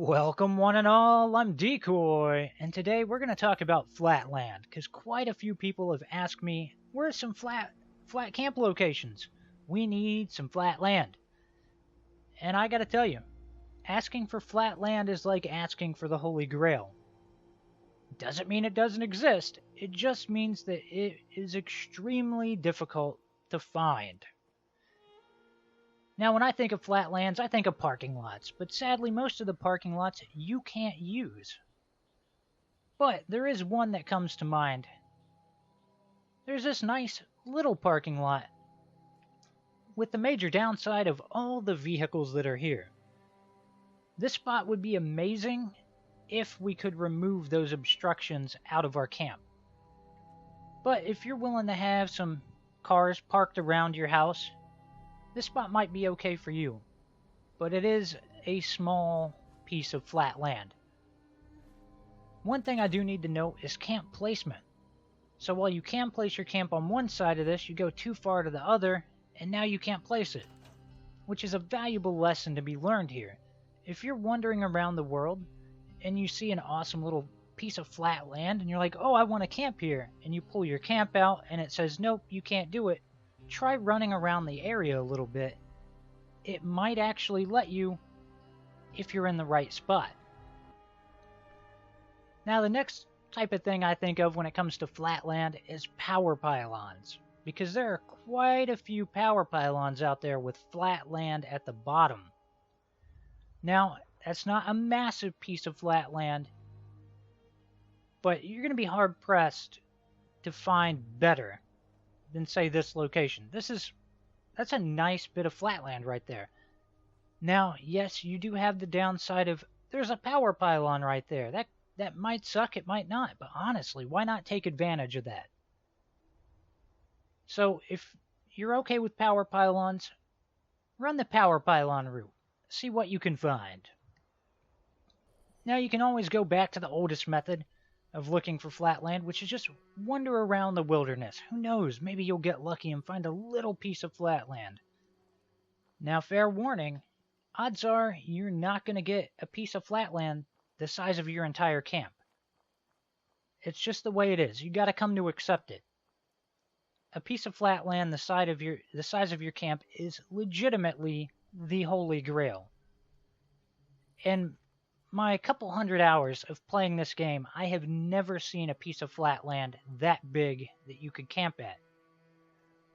Welcome one and all, I'm Decoy, and today we're going to talk about flat land, because quite a few people have asked me, where's some flat camp locations? We need some flat land. And I gotta tell you, asking for flat land is like asking for the Holy Grail. Doesn't mean it doesn't exist, it just means that it is extremely difficult to find. Now, when I think of flat lands, I think of parking lots, but sadly, most of the parking lots you can't use. But there is one that comes to mind. There's this nice little parking lot with the major downside of all the vehicles that are here. This spot would be amazing if we could remove those obstructions out of our camp. But if you're willing to have some cars parked around your house, this spot might be okay for you, but it is a small piece of flat land. One thing I do need to note is camp placement. So while you can place your camp on one side of this, you go too far to the other, and now you can't place it, which is a valuable lesson to be learned here. If you're wandering around the world, and you see an awesome little piece of flat land, and you're like, oh, I want to camp here, and you pull your camp out, and it says, nope, you can't do it, try running around the area a little bit. It might actually let you if you're in the right spot. Now, the next type of thing I think of when it comes to flat land is power pylons, because there are quite a few power pylons out there with flat land at the bottom. Now, that's not a massive piece of flat land, but you're going to be hard pressed to find better than, say, this location. That's a nice bit of flat land right there. Now, yes, you do have the downside of there's a power pylon right there. That might suck, it might not, but honestly, why not take advantage of that? So if you're okay with power pylons, run the power pylon route. See what you can find. Now you can always go back to the oldest method of looking for flat land, which is just wander around the wilderness. Who knows, maybe you'll get lucky and find a little piece of flat land. Now, fair warning, odds are you're not going to get a piece of flat land the size of your entire camp. It's just the way it is. You got to come to accept it. A piece of flat land the size of your camp is legitimately the Holy Grail. And my couple hundred hours of playing this game, I have never seen a piece of flat land that big that you could camp at.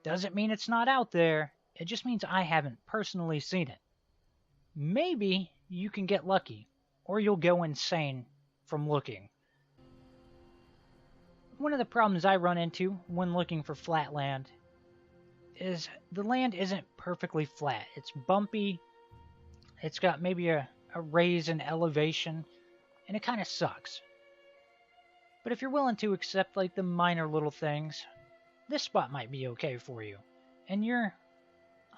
Doesn't mean it's not out there, it just means I haven't personally seen it. Maybe you can get lucky, or you'll go insane from looking. One of the problems I run into when looking for flat land is the land isn't perfectly flat. It's bumpy, it's got maybe a raise in elevation, and it kind of sucks. But if you're willing to accept like the minor little things, this spot might be okay for you. And you're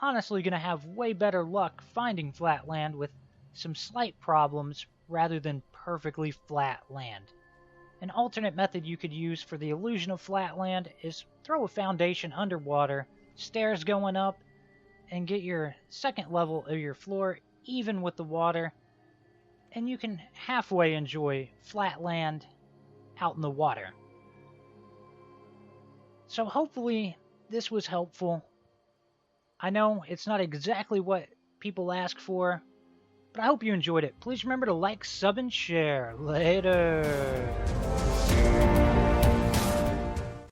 honestly going to have way better luck finding flat land with some slight problems rather than perfectly flat land. An alternate method you could use for the illusion of flat land is throw a foundation underwater, stairs going up, and get your second level of your floor even with the water, and you can halfway enjoy flat land out in the water. So hopefully this was helpful. I know it's not exactly what people ask for, but I hope you enjoyed it. Please remember to like, sub, and share. Later.